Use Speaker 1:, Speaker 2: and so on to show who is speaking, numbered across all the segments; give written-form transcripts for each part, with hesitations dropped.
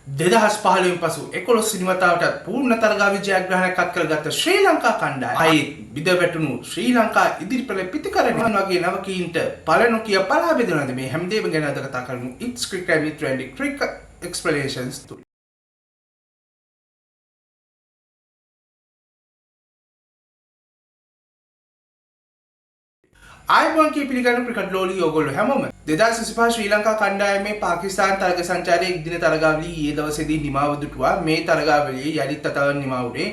Speaker 1: 2015 පසු 11 වෙනි වතාවට පූර්ණ තරගා විජයග්‍රහණයක් අත් කරගත්ත ශ්‍රී ලංකා කණ්ඩායම ආයේ විද වැටුණු ශ්‍රී ලංකා ඉදිරිපෙළ පිතිකරන වගේ නවකීන්ට පළනු කිය පලා බෙදනවාද මේ හැමදේම ගැන අද කතා කරමු. It's cricket with trendy cricket explanations. ආයුබෝවන් කී පිළිගන්න ක්‍රිකට් ලෝලි ඔයගොල්ලෝ හැමෝම 2025 ශ්‍රී ලංකා කණ්ඩායමේ පාකිස්තාන් තරග සංචාරයේ එක් දින තරගාවලිය ඊයේ දවසේදී නිමාව දුටුවා. මේ තරගාවලියේ යලිත් තතාවන් නිමා වුණේ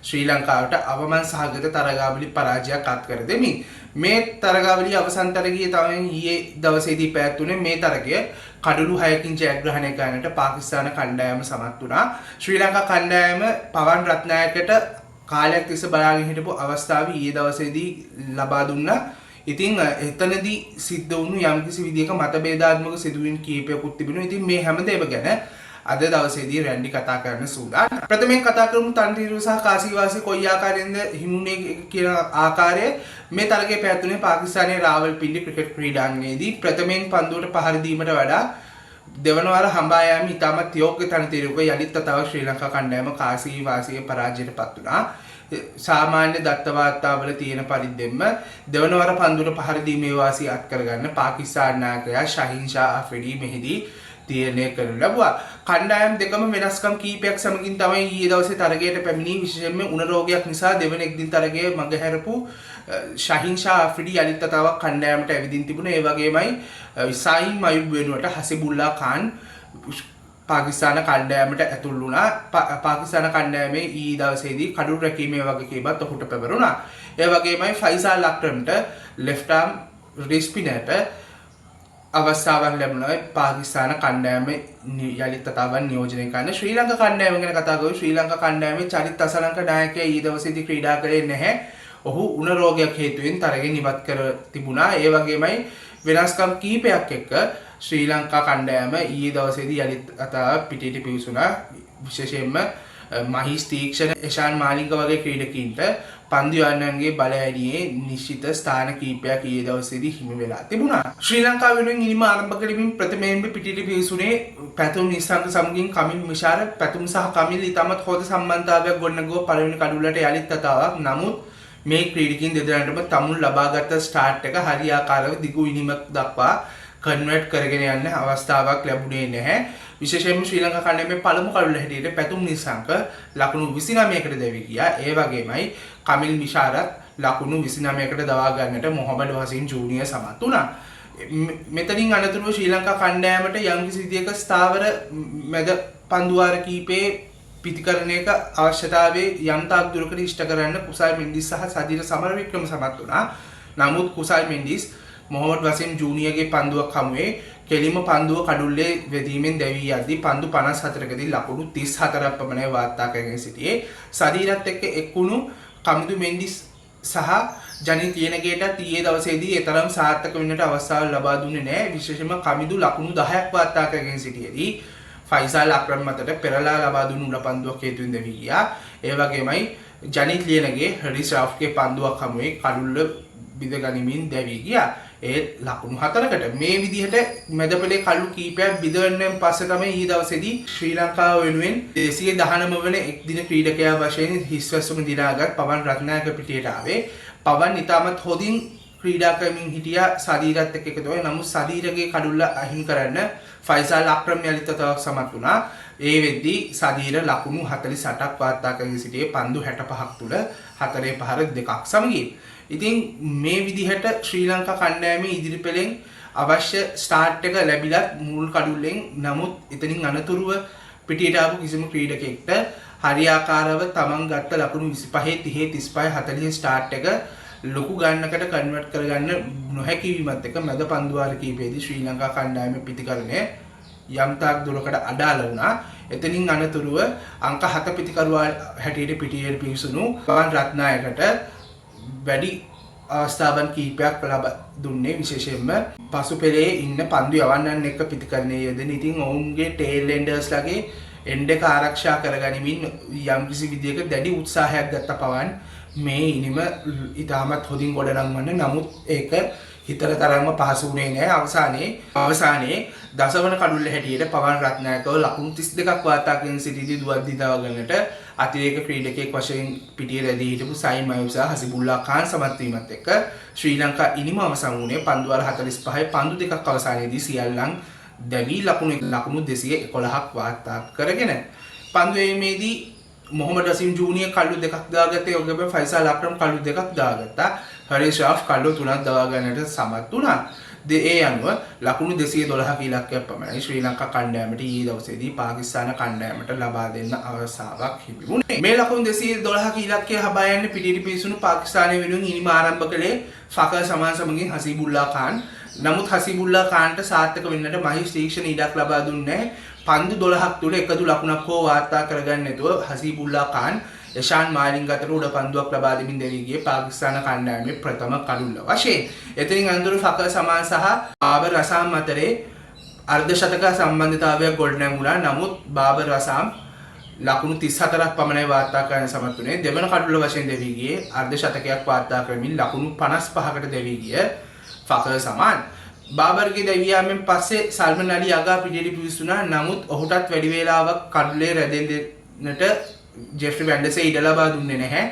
Speaker 1: ශ්‍රී ලංකාවට අවමන් සහගත තරගාවලි පරාජයක් අත් කර දෙමින්. මේ තරගාවලිය අවසන් තරගයේ තමයි ඊයේ දවසේදී පැවැත්වුනේ. මේ තරගය කඩලු 6කින් ජයග්‍රහණය කරන්නට පාකිස්තාන කණ්ඩායම සමත් වුණා. ශ්‍රී ලංකා කණ්ඩායම පවන් රත්නායකට කාලයක් තිස්සේ බලාගෙන හිටපු අවස්ථාව ඊයේ දවසේදී ලබා දුන්නා. ඉතින් එතනදී සිද්ධ වුණු යම්කිසි විදියක මතභේදාත්මක සිදුවීම් කීපයකුත් තිබුණා. ඉතින් මේ හැමදේම ගැන අද දවසේදී රැන්ඩි කතා කරන්න සූදානම්. ප්‍රථමයෙන් කතා කරමු තන්තිරු සහ කාසිවාසී කොයි ආකාරයෙන්ද හිමුනේ කියන ආකාරය. මේ තරගයේ පැවැත්වුණේ පාකිස්තානයේ රාවල්පින්ඩි ක්‍රිකට් ක්‍රීඩාංගණයේදී. ප්‍රථමයෙන් පන්දුවට පහර දීමට වඩා දෙවන වර හඹා යාම ඉතාමත් යෝග්‍ය තනතිරුක යලිත් තතාව ශ්‍රී ලංකා කණ්ඩායම කාසිවාසීගේ පරාජයට පත් වුණා. සාමාන්‍ය දත්ත වාර්තාවල තියෙන පරිද්දෙන්ම දෙවන වර පන්දුවට පහර දීමේ වාසිය අත් කරගන්න පාකිස්තාන නායකයා ශහීන් ෂා අෆ්රිඩි මෙහිදී තීරණය කරනු ලැබුවා. කණ්ඩායම් දෙකම වෙනස්කම් කීපයක් සමගින් තමයි ඊයේ දවසේ තරගයට පැමිණි. විශේෂයෙන්ම උණ රෝගයක් නිසා දෙවන එක් දින තරගයේ මගහැරපු ශහීන් ෂා අෆ්රිඩි යලිත් තතාවක් කණ්ඩායමට ඇවිදින් තිබුණා. ඒ වගේමයි සායින් මයුබ් වෙනුවට හසිබුල්ලා ખાન පාකිස්තාන කණ්ඩායමට ඇතුල් වුණා. පාකිස්තාන කණ්ඩායමේ ඊ දවසේදී කඩුළු රැකීමේ වගකීමත් ඔහුට පැවරුණා. ඒ වගේමයි ෆයිසල් අක්‍රම්ට ලෙෆ්ට් ආම් රිස්පිනට අවස්ථාවක් ලැබුණා. පාකිස්තාන කණ්ඩායමේ යලිත් තතාවන් නියෝජනය කරන ශ්‍රී ලංකා කණ්ඩායම ගැන කතා කරමු. ශ්‍රී ලංකා කණ්ඩායමේ චරිත් අසලංක නායකයා ඊ දවසේදී ක්‍රීඩා කළේ නැහැ. ඔහු උණ රෝගයක් හේතුවෙන් තරගෙන් ඉවත් කර තිබුණා. ඒ වගේමයි වෙනස්කම් කීපයක් එක්ක ශ්‍රී ලංකා කණ්ඩායම ඊයේ දවසේදී යලිත් අතාව පිටිට පිවිසුණා. විශේෂයෙන්ම මහිස් තීක්ෂණ එෂාන් මාලිංග වගේ ක්‍රීඩකීන්ට පන්දු යන්නන්ගේ බලයඩියේ නිශ්චිත ස්ථාන කීපයක් ඊයේ දවසේදී හිමි වෙලා තිබුණා. ශ්‍රී ලංකාව වෙනුවෙන් ඉනිම ආරම්භ කරමින් ප්‍රථමයෙන්ම පිටිට පිවිසුනේ පැතුම් නිසංග සමගින් කමිල් මිෂාර. පැතුම් සහ කමිල් ඉතාමත් හොඳ සම්බන්ධතාවයක් ගොඩනගුව පළවෙනි කඩුල්ලට යලිත් අතාවක්. නමුත් මේ ක්‍රීඩකීන් දෙදෙනාටම තමුන් ලබාගත් ස්ටාර්ට් එක හරියාකාරව දිගු ඉනිමක් දක්වා කන්වර්ට් කරගෙන යන්න අවස්ථාවක් ලැබුණේ නැහැ. විශේෂයෙන්ම ශ්‍රී ලංකා කණ්ඩායමේ පළමු කඩුල්ල හැටියට පැතුම් නිසංක ලකුණු 29කට දැවි ගියා. ඒ වගේමයි කමිල් මිෂාරත් ලකුණු 29කට දවා ගන්නට මොහමඩ් වසීම් ජූනියර් සමත් වුණා. මෙතනින් අනතුරුව ශ්‍රී ලංකා කණ්ඩායමට යම්කිසි විදියක ස්ථාවර මැද පන්දුවාර කීපේ පිතිකරණයක අවශ්‍යතාවයේ යම් තාක් දුරකට ඉෂ්ට කරන්න කුසල් මෙන්ඩිස් සහ සදිර සමරවික්‍රම සමත් වුණා. නමුත් කුසල් මෙන්ඩිස් මොහමඩ් වසීම් ජූනියර්ගේ පන්දුවක් හමුවේ කෙලිම පන්දුව කඩුල්ලේ වැදීමෙන් දැවී යද්දී පන්දු 54කදී ලකුණු 34ක් පමණ වාර්තා කරගෙන සිටියේ. සදීරත් එක්ක එක්ුණු කමිදු මෙන්ඩිස් සහ ජනිත් ලියනගේටත් ඊයේ දවසේදී එතරම් සාර්ථක වෙන්නට අවස්ථාව ලබා දුන්නේ නැහැ. විශේෂයෙන්ම කමිදු ලකුණු 10ක් වාර්තා කරගෙන සිටියේදී ෆයිසල් අක්‍රම් මතට පෙරලා ලබා දුන්නු උණ පන්දුවක් හේතුවෙන් දැවී ගියා. ඒ වගේමයි ජනිත් ලියනගේ හරිස් රාෆ්ගේ පන්දුවක් හමුවේ කඩුල්ල බිඳ ගනිමින් දැවී ගියා. ඒ ලකුණු 4කට මේ විදිහට මැදපෙළේ කඩුළු කීපයක් බිඳවන්නන් පස්සේ තමයි ඊ දවසේදී ශ්‍රී ලංකාව වෙනුවෙන් 219 වන එක් දින ක්‍රීඩකයා වශයෙන් හිස්වැසුම දිනාගත් පවන් රත්නායක පිටියට ආවේ. පවන් ඉතාමත් හොඳින් ක්‍රීඩා කරමින් හිටියා සදීරත් එක්ක එකතුව. නමුත් සදීරගේ කඩුල්ල අහිමි කරන්න ෆයිසල් අක්‍රම් යලිත් තතාවක් සමත් වුණා. ඒ වෙද්දී සදීර ලකුණු 48ක් වාර්තා කරගෙන සිටියේ පන්දු 65ක් තුල 4 පහර 2ක් සමගින්. ඉතින් මේ විදිහට ශ්‍රී ලංකා කණ්ඩායමේ ඉදිරිපෙළෙන් අවශ්‍ය ස්ටාර්ට් එක ලැබිලත් මුල් කඩුල්ලෙන්. නමුත් එතනින් අනතුරුව පිටියට ආපු කිසිම ක්‍රීඩකෙක්ට හරියාකාරව තමන් ගත්ත ලකුණු 25 30 35 40 ස්ටාර්ට් එක ලොකු ගන්නකට කන්වර්ට් කරගන්න නොහැකි වීමත් එක්ක මැද පන්දුවාර කීපෙදී ශ්‍රී ලංකා කණ්ඩායමේ පිතිකරණය යම් තාක් දුරකට අඩාල වුණා. එතනින් අනතුරුව අංක 7 පිතිකරුවා හැටියට පිටියට පිවිසුණු පවන් රත්නායකට වැඩි අවස්ථාවන් කීපයක් ලබා දුන්නේ. විශේෂයෙන්ම පසුපෙළේ ඉන්න පන්දු යවන්නන් එක්ක පිතිකරණයේ යෙදෙන. ඉතින් ඔවුන්ගේ ටේල් එන්ඩර්ස්ලාගේ එන්ඩ් එක ආරක්ෂා කරගනිමින් යම්කිසි විදියක දැඩි උත්සාහයක් ගත්ත පවන් මේ ඉනිම ඉතාමත් හොඳින් ගොඩනංවන්න. නමුත් ඒක හිතර තරම්ම පහසු වුණේ නැහැ. අවසානයේ දසවන කඩුල්ල හැටියට පවන් රත්නායකව ලකුණු 32ක් වාර්තා කිරීම සිටිදී දුවද්දී දව ගන්නට අතිරේක ක්‍රීඩකයෙක් වශයෙන් පිටියේ රැඳී හිටපු සයින් මයුබ් සහ හසිබුල්ලා ખાන් සමත් වීමත් එක්ක ශ්‍රී ලංකා ඉනිම අවසන් වුණේ පන්දු වාර 45යි පන්දු දෙකක් අවසානයේදී සියල්ලන් දැවි ලකුණු 211ක් වාර්තා කරගෙන පන්දු එීමේදී මොහමඩ් අසීම් ජූනියර් කල්ලු දෙකක් දාගත්තේ. ඔගොබ ෆයිසල් අක්‍රම් කල්ලු දෙකක් දාගත්තා. හරීෂ් රාෆ් කල්ලු 3ක් දවා ගන්නට සමත් වුණා. ඒ අනුව ලකුණු 212ක ඉලක්කයක් පමණයි ශ්‍රී ලංකා කණ්ඩායමට ඊයේ දවසේදී පාකිස්තාන කණ්ඩායමට ලබා දෙන්න අවස්ථාවක් හිමි වුණේ. මේ ලකුණු 212ක ඉලක්කය හබා යන්නේ පිටියට පිවිසුණු පාකිස්තානය වෙනුවෙන් ඉනිම ආරම්භ කළේ ෆකර් සමාන් සමගින් හසීබුල්ලා ખાන්. නමුත් හසීබුල්ලා ખાන්ට සාර්ථක වෙන්නට මහේෂ් තීක්ෂණ ඉඩක් ලබා දුන්නේ පන්දු 12ක් තුල එකදු ලකුණක් හෝ වාර්තා කරගන්න නැතුව හසීබුල්ලා ખાන් යෂාන් මාලිංග අතර උඩ පන්දුවක් ලබා දෙමින් දෙවි ගියේ පාකිස්තාන කණ්ඩායමේ ප්‍රථම කඩුල්ල වශයෙන්. එතනින් අඳුරු ෆකර් සමාන් සහ බාබර් රසාම් අතරේ අර්ධශතක සම්බන්ධතාවයක් ගොඩනැගුණා. නමුත් බාබර් රසාම් ලකුණු 34ක් පමණයි වාර්තා කරන්න සමත් වුණේ. දෙවන කඩුල්ල වශයෙන් දෙවි ගියේ අර්ධශතකයක් වාර්තා කරමින් ලකුණු 55කට දෙවි ගිය ෆකර් සමාන්. බාබර්ගේ දැවියාමෙන් පස්සේ සල්මන් අලි අගා පිටියට පිවිසුණා. නමුත් ඔහුටත් වැඩි වේලාවක් කඩුල්ලේ රැඳෙන්නට ජෙෆ්රි වැන්ඩර්සේ ඉඩ ලබා දුන්නේ නැහැ.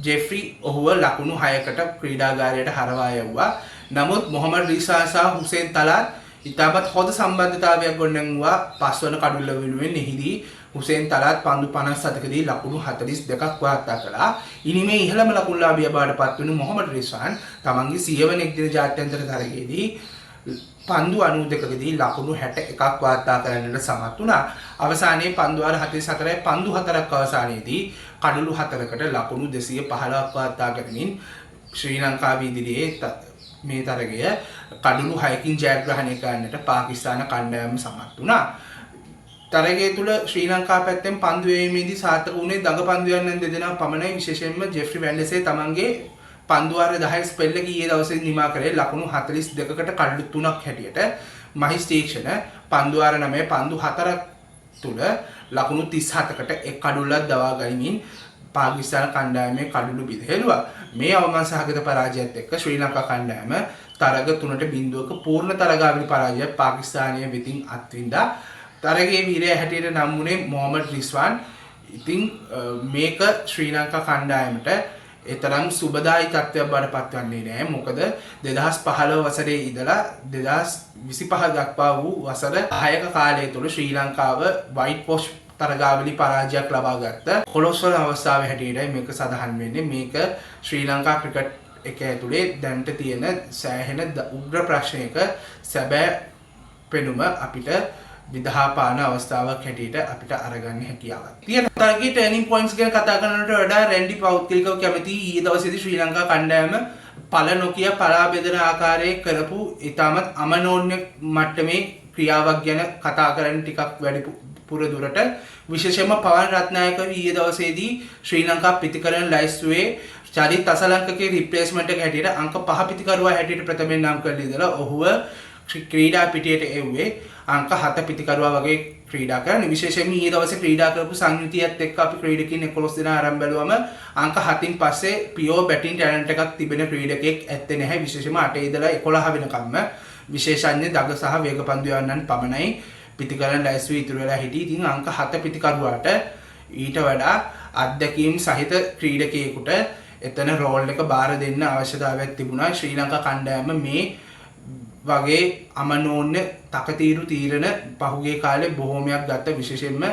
Speaker 1: ජෙෆ්රි ඔහුව ලකුණු 6කට ක්‍රීඩාගාරයට හරවා යවුවා. නමුත් මොහමඩ් රිසා සහ හුසේන් තලාත් ඉතාමත් හොඳ සම්බන්ධතාවයක් ගොඩනැගුවා. පස්වන කඩුල්ල වෙනුවෙන් එහිදී හුසේන් තලාත් පන්දු 57කදී ලකුණු 42ක් වාර්තා කළා. ඉනිමේ ඉහළම ලකුණුලාභිය බවට පත් වුණු මොහමඩ් රිස්වාන් තමන්ගේ 100 වන එක්දින ජාත්‍යන්තර තරගයේදී පන්දු 92කදී ලකුණු 61ක් වාර්තා කරන්නට සමත් වුණා. අවසානයේ පන්දු වාර 44යි පන්දු 4ක් අවසානයේදී කඩලු 4කට ලකුණු 215ක් වාර්තා කරමින් ශ්‍රී ලංකාව ඉදිරියේ මේ තරගය කඩලු 6කින් ජයග්‍රහණය කරන්නට පාකිස්තාන කණ්ඩායම සමත් වුණා. තරගය තුල ශ්‍රී ලංකා පැත්තෙන් පන්දු වීමේදී සාර්ථක වුණේ දඟ පන්දු යන්නන් දෙදෙනා පමණයි. විශේෂයෙන්ම ජෙෆ්රි වැන්ඩර්සේ තමන්ගේ පන්දු වාර 10 ස්පෙල් එක ඊයේ දවසේ නිමා කරේ ලකුණු 42කට කඩලු 3ක් හැටියට. මහේෂ් තීක්ෂණ පන්දු වාර 9 පන්දු 4ක් තුල ලකුණු 37කට එක් කඩුල්ලක් දවා ගනිමින් පාකිස්තාන කණ්ඩායමේ කඩුළු බිඳහෙළුවා. මේ අවමාන සහගත පරාජයත් එක්ක ශ්‍රී ලංකා කණ්ඩායම තරග 3-0ක පූර්ණ තරගාවලි පරාජයක් පාකිස්තානය වෙතින් අත්විඳා. තරගයේ වීරයා හැටියට නම් වුණේ මොහමඩ් රිස්වාන්. ඉතින් මේක ශ්‍රී ලංකා කණ්ඩායමට එතරම් සුබදායි තත්ත්වයක් බවට පත්වන්නේ නැහැ. මොකද 2015 වසරේ ඉඳලා 2025 දක්වා වූ වසර 6ක කාලය තුළ ශ්‍රී ලංකාව වයිට් වොෂ් තරගාවලි පරාජයක් ලබා ගත්ත 11 වන අවස්ථාවේ හැටියටයි මේක සඳහන් වෙන්නේ. මේක ශ්‍රී ලංකා ක්‍රිකට් එක ඇතුලේ දැනට තියෙන සෑහෙන උග්‍ර ප්‍රශ්නයක සැබෑ පෙනුම අපිට විදහාපාන අවස්ථාවක් හැටියට අපිට අරගන්න හැකියාවක් තියෙනවා. තරගයේ ටර්නින් පොයින්ට්ස් ගැන කතා කරනකොට වඩා රැන්ඩි පෞද්ගලිකව කැමති ඊයේ දවසේදී ශ්‍රී ලංකා කණ්ඩායම පළ නොකිය පලා බෙදෙන ආකාරයේ කරපු ඉතාමත් අමනෝන්‍ය මට්ටමේ ක්‍රියාවක් ගැන කතා කරන්න ටිකක් වැඩිපුර දුරට විශේෂයෙන්ම පවන් රත්නායක ඊයේ දවසේදී ශ්‍රී ලංකා පිටිකරන ලයිස්තුවේ චරිත් අසලංකකේ රිප්ලේස්මන්ට් එක හැටියට අංක 5 පිටිකරුවා හැටියට ප්‍රථමයෙන් නම් කරලා ඉඳලා ඔහුව ක්‍රීඩා පිටියට එව්වේ අංක 7 පිටිකරුවා වගේ ක්‍රීඩා කරන. විශේෂයෙන්ම ඊයේ දවසේ ක්‍රීඩා කරපු සංයුතියත් එක්ක අපි ක්‍රීඩකින් 11 දෙනා ආරම්භ බැලුවම අංක 7න් පස්සේ පියෝ බැටින් ටැලන්ට් එකක් තිබෙන ක්‍රීඩකෙක් ඇත්තේ නැහැ. විශේෂයෙන්ම 8 ඉඳලා 11 වෙනකම්ම විශේෂඥ දග සහ වේගපන්දු යන්නන් පමණයි පිටිකරන ලයිස්තුවේ ඉතුරු වෙලා හිටියේ. ඉතින් අංක 7 පිටිකරුවාට ඊට වඩා අත්දැකීම් සහිත ක්‍රීඩකයෙකුට එතන රෝල් එක බාර දෙන්න අවශ්‍යතාවයක් තිබුණා. ශ්‍රී ලංකා කණ්ඩායම මේ වගේ අමනෝන්‍ය තකතිරු තීරණ පහුගිය කාලේ බොහෝමයක් ගත්ත. විශේෂයෙන්ම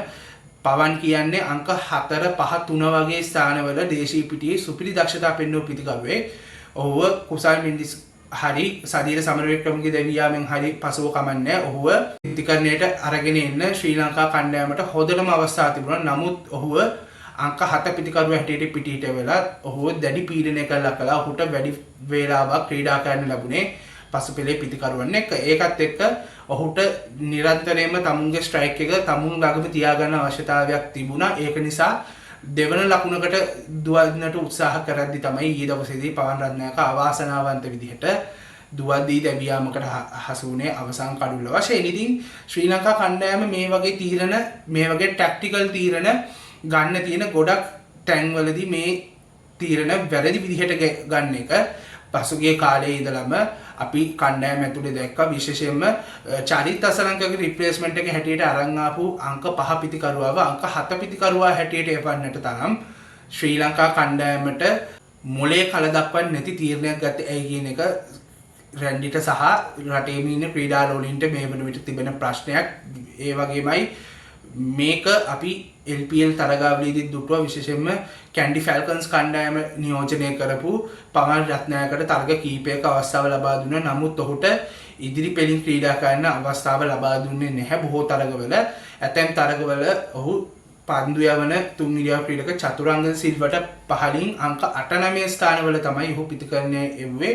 Speaker 1: පවන් කියන්නේ අංක 4 5 3 වගේ ස්ථානවල දේශීය පිටියේ සුපිරි දක්ෂතා පෙන්වූ පිටිකරුවෙක්. ඔහුව කුසල් මින්දිස් හරි සදීර සමරවික්‍රමගේ දැවියාමෙන් හරි පසුව කමන්නේ. ඔහුව පිටිකරණයට අරගෙන එන්න ශ්‍රී ලංකා කණ්ඩායමට හොඳටම අවස්ථාවක් තිබුණා. නමුත් ඔහුව අංක 7 පිටිකරුව හැටියට පිටියට වෙලා ඔහුව දැඩි පීඩනයකට ලක් කළා. ඔහුට වැඩි වේලාවක් ක්‍රීඩා කරන්න ලැබුණේ පසුපෙළේ පිටිකරුවන් එක්ක. ඒකත් එක්ක ඔහුට නිරන්තරයෙන්ම තමුන්ගේ ස්ට්‍රයික් එක තමුන් ළඟම තියාගන්න අවශ්‍යතාවයක් තිබුණා. ඒක නිසා දෙවන ලකුණකට දුවන්නට උත්සාහ කරද්දී තමයි ඊයේ දවසේදී පවන් රත්නායක අවාසනාවන්ත විදිහට දුවද්දී දැවියාමකට හසු වුණේ අවසන් කඩුල්ල වශයෙන්. ඉතින් ශ්‍රී ලංකා කණ්ඩායම මේ වගේ තීරණ මේ වගේ ටැක්ටිකල් තීරණ ගන්න තියෙන ගොඩක් තැන්වලදී මේ තීරණ වැරදි විදිහට ගන්න එක පසුගිය කාලයේ ඉඳලම අපි කණ්ඩායම ඇතුලේ දැක්කා විශේෂයෙන්ම චරිත අසලංකගේ රිප්ලේස්මන්ට් එක හැටියට අරන් ආපු අංක 5 පිතිකරුවාව අංක 7 පිතිකරුවා හැටියට එවන්නට තරම් ශ්‍රී ලංකා කණ්ඩායමට මොලේ කල දක්වන්නේ නැති තීරණයක් ගත්තේ ඇයි කියන එක රැන්ඩිට සහ රටේම ඉන්න ක්‍රීඩාලෝලීන්ට මේ වන විට තිබෙන ප්‍රශ්නයක්. ඒ වගේමයි මේක අපි LPL තරගාවලියේදී දුටුවා විශේෂයෙන්ම කැන්ඩි ෆැල්කන්ස් කණ්ඩායම නියෝජනය කරපු පවන් රත්නායකට තරග කීපයක අවස්ථාව ලබා දුන්නා. නමුත් ඔහුට ඉදිරි පෙළින් ක්‍රීඩා කරන්න අවස්ථාව ලබා දුන්නේ නැහැ. බොහෝ තරගවල ඇතැම් තරගවල ඔහු පන්දු යවන තුන් ඉරියව් ක්‍රීඩක චතුරංග සිල්වට පහලින් අංක 8-9 ස්ථානවල තමයි ඔහු පිටිකරණය එව්වේ.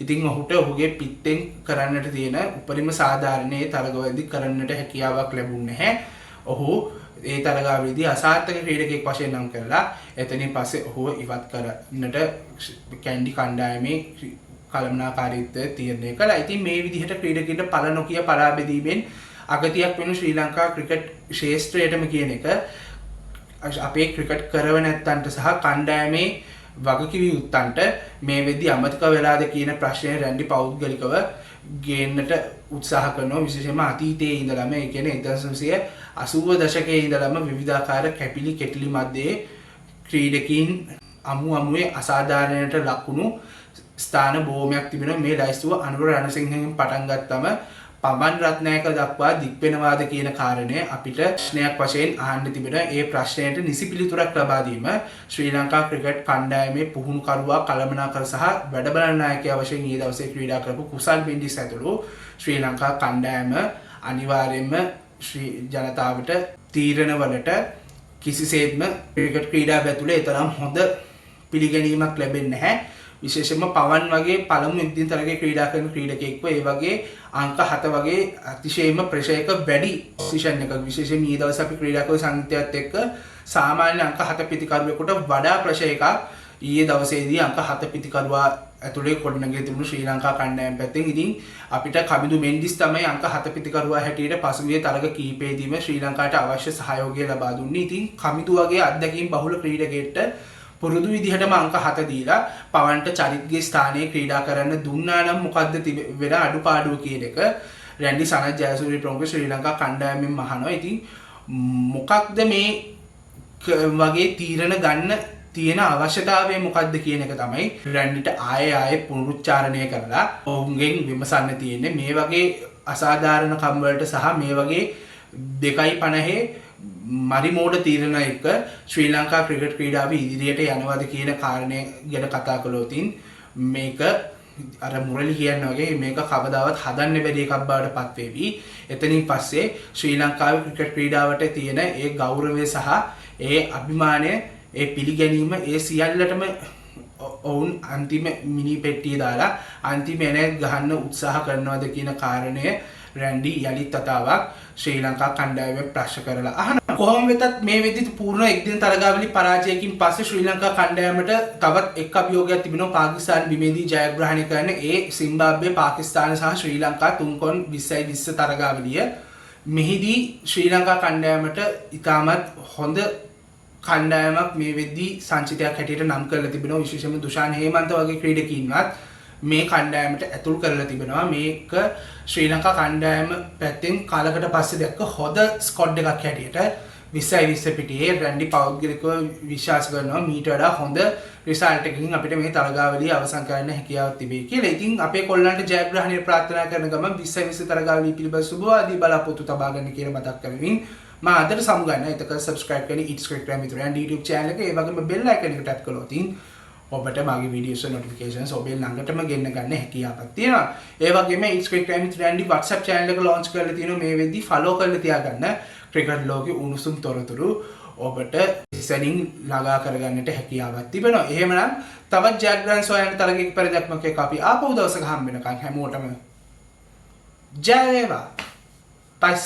Speaker 1: ඉතින් ඔහුට ඔහුගේ පිත්තෙන් කරන්නට තියෙන උපරිම සාධාරණයේ තරගවලදී කරන්නට හැකියාවක් ලැබුණේ නැහැ. ඔහු ඒ තරගාවලියේදී අසාර්ථක ක්‍රීඩකයෙක් වශයෙන් නම් කරලා එතනින් පස්සේ ඔහුව ඉවත් කරන්නට කැන්ඩි කණ්ඩායමේ කළමනාකාරීත්වය තීරණය කළා. ඉතින් මේ විදිහට ක්‍රීඩකයන්ට පළ නොකිය පරා බෙදීමෙන් අගතියක් වෙන ශ්‍රී ලංකා ක්‍රිකට් ශේෂ්ත්‍රයටම කියන එක අපේ ක්‍රිකට් කරව නැත්තන්ට සහ කණ්ඩායමේ වගකිව යුත්තන්ට මේ වෙද්දී අමතක වෙලාද කියන ප්‍රශ්නය රැන්ඩි පෞද්ගලිකව ගේන්නට උත්සාහ කරනවා. විශේෂයෙන්ම අතීතයේ ඉඳලම ඒ කියන්නේ 1980 දශකයේ ඉඳලම විවිධාකාර කැපිලි කෙටිලි මැද්දේ ක්‍රීඩකීන් අමුවේ අසාධාරණයට ලකුණු ස්ථාන බොහොමයක් තිබෙනවා. මේ ලයිස්තුව අනුර රණසිංහෙන් පටන් ගත්තම පවන් රත්නායක දක්වා දික් වෙනවාද කියන කාරණය අපිට ප්‍රශ්නයක් වශයෙන් අහන්න තිබෙනවා. ඒ ප්‍රශ්නයට නිසි පිළිතුරක් ලබා දීම ශ්‍රී ලංකා ක්‍රිකට් කණ්ඩායමේ පුහුණුකරුවා කළමනාකර සහ වැඩබලන නායකයා වශයෙන් ඊයේ දවසේ ක්‍රීඩා කරපු කුසල් බින්දිස් ඇතුළු ශ්‍රී ලංකා කණ්ඩායම අනිවාර්යයෙන්ම ශ්‍රී ජනතාවට තීරණවලට කිසිසේත්ම ක්‍රිකට් ක්‍රීඩාව ඇතුළේ තරම් හොඳ පිළිගැනීමක් ලැබෙන්නේ නැහැ. විශේෂයෙන්ම පවන් වගේ පළමු එක්දින තරගයේ ක්‍රීඩා කරන ක්‍රීඩකයෙක්ව ඒ වගේ අංක 7 වගේ අතිශයින්ම ප්‍රෙෂර් එක වැඩි පොසිෂන් එකක විශේෂයෙන් ඊයේ දවසේ අපි ක්‍රීඩා කරපු සංගීතයත් එක්ක සාමාන්‍ය අංක 7 පිතිකරුවෙකුට වඩා ප්‍රෙෂර් එකක් ඊයේ දවසේදී අංක 7 පිතිකරුවා ඇතුලේ කොඩනගේ තිබුණු ශ්‍රී ලංකා කණ්ඩායම පැත්තෙන්. ඉතින් අපිට කමිදු මෙන්ඩිස් තමයි අංක 7 පිතිකරුවා හැටියට පසුගිය තරග කීපෙදීම ශ්‍රී ලංකාවට අවශ්‍ය සහයෝගය ලබා දුන්නේ. ඉතින් කමිදු වගේ අත්දැකීම් බහුල ක්‍රීඩකයෙක්ට පුරුදු විදිහටම අංක 7 දීලා පවන්ට චරිත්ගේ ස්ථානයේ ක්‍රීඩා කරන්න දුන්නා නම් මොකද්ද වෙන අඩුපාඩුව කියන එක රැන්ඩි සනත් ජයසූරිය ප්‍රමුඛ ශ්‍රී ලංකා කණ්ඩායමෙන් අහනවා. ඉතින් මොකක්ද මේ වගේ තීරණ ගන්න තියෙන අවශ්‍යතාවය මොකක්ද කියන එක තමයි රැන්ඩිට ආයේ පුනරුච්චාරණය කරලා ඔවුන්ගෙන් විමසන්න තියෙන්නේ. මේ වගේ අසාධාරණ කම් වලට සහ මේ වගේ 2.50 මරිමෝඩ තීරණ එක ශ්‍රී ලංකා ක්‍රිකට් ක්‍රීඩාව ඉදිරියට යනවාද කියන කාරණය ගැන කතා කළොත් මේක අර මුරලි කියන වගේ මේක කවදාවත් හදන්න බැරි එකක් බවට පත් වෙවි. එතනින් පස්සේ ශ්‍රී ලංකාවේ ක්‍රිකට් ක්‍රීඩාවට තියෙන ඒ ගෞරවය සහ ඒ අභිමානය ඒ පිළිගැනීම ඒ සියල්ලටම ඔවුන් අන්තිම මිනි පෙට්ටිය දාලා අන්තිම එනත් ගහන්න උත්සාහ කරනවාද කියන කාරණය රැන්ඩි යලිත් තතාවක් ශ්‍රී ලංකා කණ්ඩායමේ ප්‍රශ්න කරලා අහනවා. කොහොම වෙතත් මේ වෙද්දි පූර්ණ එක්දින තරගාවලි පරාජයකින් පස්සේ ශ්‍රී ලංකා කණ්ඩායමට තවත් එක් අභියෝගයක් තිබෙනවා. පාකිස්තාන බිමේදී ජයග්‍රහණය කරන ඒ සිම්බාබ්වේ පාකිස්තාන සහ ශ්‍රී ලංකා 3x20 තරගාවලිය. මෙහිදී ශ්‍රී ලංකා කණ්ඩායමට ඉතාමත් හොඳ කණ්ඩායමක් මේ වෙද්දි සංචිතයක් හැටියට නම් කරලා තිබෙනවා. විශේෂයෙන්ම දුෂාන් හේමන්ත වගේ ක්‍රීඩකීන්වත් මේ කණ්ඩායමට ඇතුල් කරලා තිබෙනවා. මේක ශ්‍රී ලංකා කණ්ඩායම පැත්තෙන් කාලකට පස්සේ දැක්ක හොඳ ස්කොඩ් එකක් හැටියට 20 පිටියේ රැන්ඩි පෞද්ගලිකව විශ්වාස කරනවා මීට වඩා හොඳ රිසල්ට් එකකින් අපිට මේ තරගාවලිය අවසන් කරන්න හැකියාවක් තිබේ කියලා. ඉතින් අපේ කොල්ලන්ට ජයග්‍රහණය ප්‍රාර්ථනා කරන ගමන් 20 තරගාවලිය පිළිබඳ සුබවාදී බලාපොරොත්තු තබා ගන්න කියලා මතක් කරමින් මම අදට සමුගන්න. එතක subscribe කරන්න It's Cricket Time මිතුරන් YouTube channel එක ඒ වගේම bell icon එක tap කළොත් ඔබට මගේ වීඩියෝස් නොටිෆිකේෂන්ස් ඔබේ ළඟටම ගෙන්න ගන්න හැකියාවක් තියෙනවා. ඒ වගේම It's Cricket Time මිතුරන් WhatsApp channel එක launch කරලා තියෙනවා. මේ වෙද්දි follow කරලා තියාගන්න. ක්‍රිකට් ලෝකේ උණුසුම් තොරතුරු ඔබට ඉස්සනින් ළඟා කරගන්නට හැකියාවක් තිබෙනවා. එහෙමනම් තවත් ජයග්‍රහණ සොයන තරගයක පරිදක්මක එක අපි ආපහු දවසක හම්බ වෙනකන් හැමෝටම ජය වේවා. පයිස්